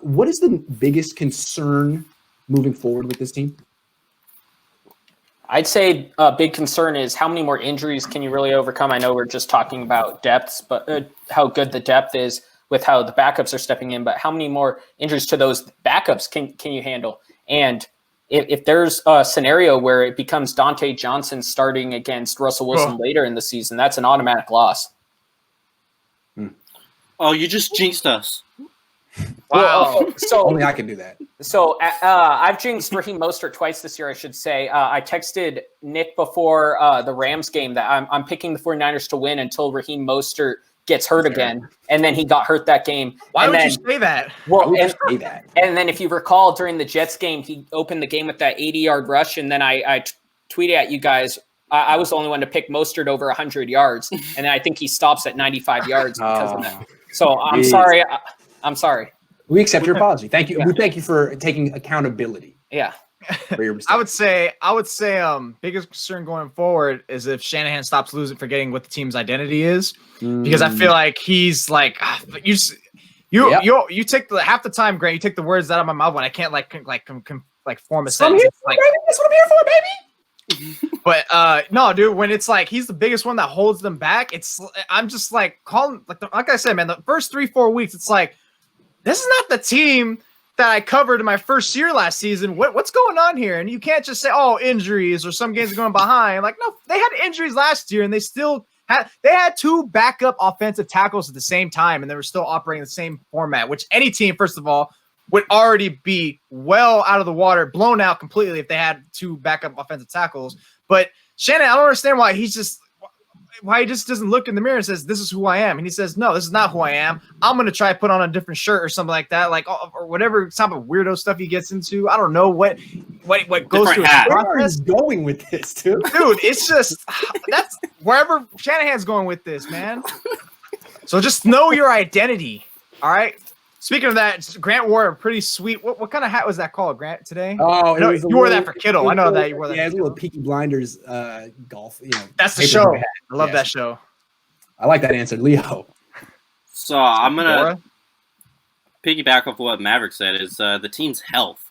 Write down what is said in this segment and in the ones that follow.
what is the biggest concern moving forward with this team? I'd say a big concern is how many more injuries can you really overcome? I know we're just talking about depths, but how good the depth is with how the backups are stepping in, but how many more injuries to those backups can you handle? And if there's a scenario where it becomes Dante Johnson starting against Russell Wilson later in the season, that's an automatic loss. Oh, you just jinxed us. Wow. So only I can do that. So I've jinxed Raheem Mostert twice this year, I should say. I texted Nick before the Rams game that I'm picking the 49ers to win until Raheem Mostert gets hurt again. And then he got hurt that game. Why would you say that? Well, and then if you recall, during the Jets game, he opened the game with that 80-yard rush. And then I tweeted at you guys, I was the only one to pick Mostert over 100 yards. And then I think he stops at 95 yards because of that. So I'm sorry. I'm sorry. We accept your apology. Thank you. Yeah. We thank you for taking accountability. Yeah. For your I would say biggest concern going forward is if Shanahan stops forgetting what the team's identity is, because I feel like he's like you take the half the time, Grant. You take the words out of my mouth when I can't form a sentence. That's what I'm here for, baby. But no, dude, when it's like he's the biggest one that holds them back, I'm just like calling like I said, man, the first 3-4 weeks, it's like this is not the team that I covered in my first year last season. What's going on here? And you can't just say, oh, injuries or some games are going behind. Like, no, they had injuries last year and they still had 2 backup offensive tackles at the same time, and they were still operating the same format, which any team, first of all, would already be well out of the water, blown out completely if they had 2 backup offensive tackles. But Shannon, I don't understand why he just doesn't look in the mirror and says, this is who I am. And he says, no, this is not who I am. I'm going to try to put on a different shirt or something like that. Like, or whatever type of weirdo stuff he gets into. I don't know what goes through his process. Where is going with this, too? Dude, it's just, that's wherever Shanahan's going with this, man. So just know your identity. All right. Speaking of that, Grant wore a pretty sweet. What kind of hat was that called, Grant, today? Oh, no, you wore that for Kittle. I know that you wore that. Yeah, it's a little Peaky Blinders golf. That's the show. Hat. I love that show. I like that answer, Leo. So I'm gonna piggyback off what Maverick said. Is the team's health.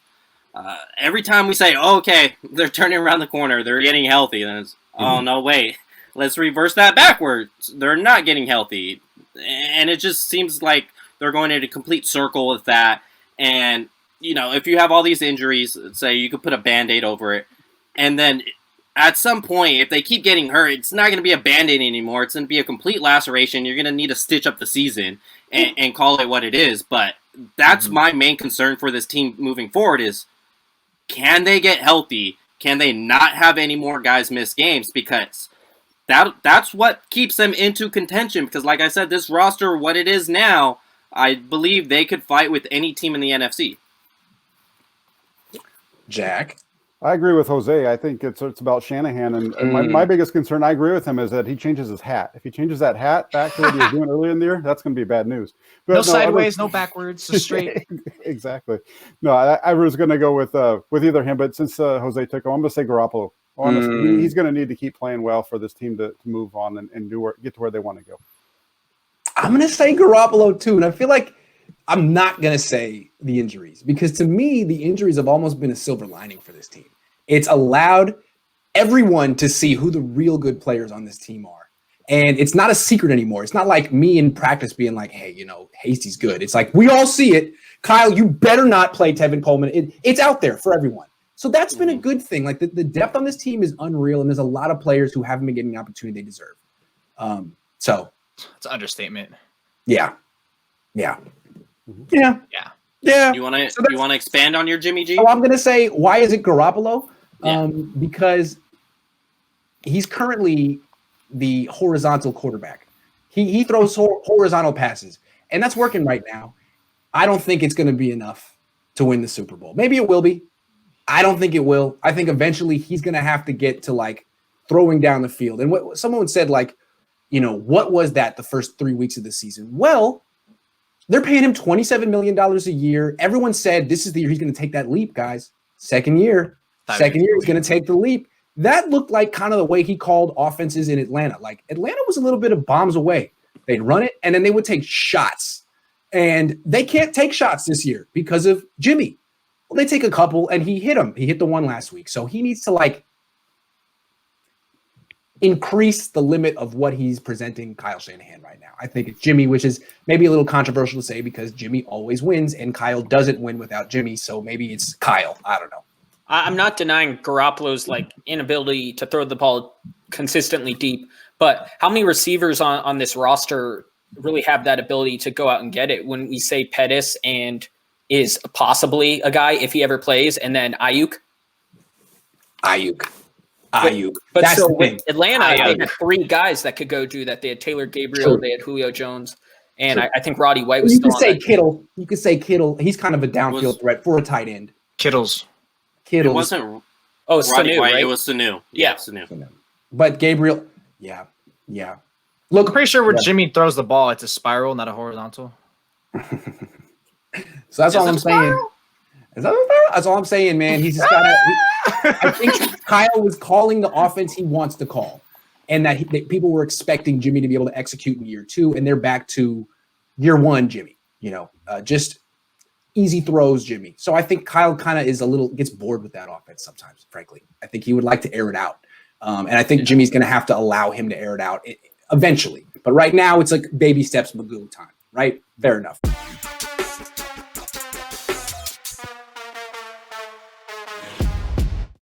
Every time we say, oh, "Okay, they're turning around the corner, they're getting healthy," then it's, oh no, wait, let's reverse that backwards. They're not getting healthy, and it just seems like they're going in a complete circle with that. And, if you have all these injuries, say you could put a Band-Aid over it. And then at some point, if they keep getting hurt, it's not going to be a Band-Aid anymore. It's going to be a complete laceration. You're going to need to stitch up the season and call it what it is. But that's my main concern for this team moving forward is, can they get healthy? Can they not have any more guys miss games? Because that's what keeps them into contention. Because like I said, this roster, what it is now, I believe they could fight with any team in the NFC. Jack? I agree with Jose. I think it's about Shanahan. And my biggest concern, I agree with him, is that he changes his hat. If he changes that hat back to what he was doing earlier in the year, that's going to be bad news. But no sideways, no backwards, just straight. Exactly. No, I was going to go with either him, but since Jose took him, I'm going to say Garoppolo. Honestly, he's going to need to keep playing well for this team to move on and get to where they want to go. I'm going to say Garoppolo too, and I feel like I'm not going to say the injuries because to me, the injuries have almost been a silver lining for this team. It's allowed everyone to see who the real good players on this team are, and it's not a secret anymore. It's not like me in practice being like, hey, Hasty's good. It's like we all see it. Kyle, you better not play Tevin Coleman. It's out there for everyone. So that's been a good thing. Like the depth on this team is unreal, and there's a lot of players who haven't been getting the opportunity they deserve. So it's an understatement. Yeah. You want to expand on your Jimmy G? Oh, I'm gonna say, why is it Garoppolo? Because he's currently the horizontal quarterback. He throws horizontal passes, and that's working right now. I don't think it's going to be enough to win the Super Bowl. Maybe it will be. I don't think it will. I think eventually he's going to have to get to like throwing down the field. And what someone said, like, what was that the first 3 weeks of the season? Well, they're paying him $27 million a year. Everyone said this is the year he's going to take that leap, guys. Second year, he's going to take the leap. That looked like kind of the way he called offenses in Atlanta. Like Atlanta was a little bit of bombs away. They'd run it, and then they would take shots. And they can't take shots this year because of Jimmy. Well, they take a couple, and he hit them. He hit the one last week. So he needs to, like, increase the limit of what he's presenting Kyle Shanahan right now. I think it's Jimmy, which is maybe a little controversial to say because Jimmy always wins, and Kyle doesn't win without Jimmy. So maybe it's Kyle. I don't know. I'm not denying Garoppolo's like inability to throw the ball consistently deep, but how many receivers on this roster really have that ability to go out and get it? When we say Pettis and is possibly a guy if he ever plays, and then Ayuk. But that's so the thing. with Atlanta, they had 3 guys that could go do that. They had Taylor Gabriel, they had Julio Jones, and I think Roddy White was you still could on say that. Kittle. You could say Kittle. He's kind of a downfield threat for a tight end. Kittles. It wasn't It's Roddy Sanu, White. right? It was Sanu. Yeah. Sanu. But Gabriel, yeah. Look, I'm pretty sure when Jimmy throws the ball, it's a spiral, not a horizontal. So that's all I'm saying. That's all I'm saying, man. He's just got to. I think Kyle was calling the offense he wants to call, and that people were expecting Jimmy to be able to execute in year 2, and they're back to year 1, Jimmy. Just easy throws, Jimmy. So I think Kyle kind of gets bored with that offense sometimes. Frankly, I think he would like to air it out, and I think Jimmy's going to have to allow him to air it out eventually. But right now, it's like baby steps, Magoo time. Right? Fair enough.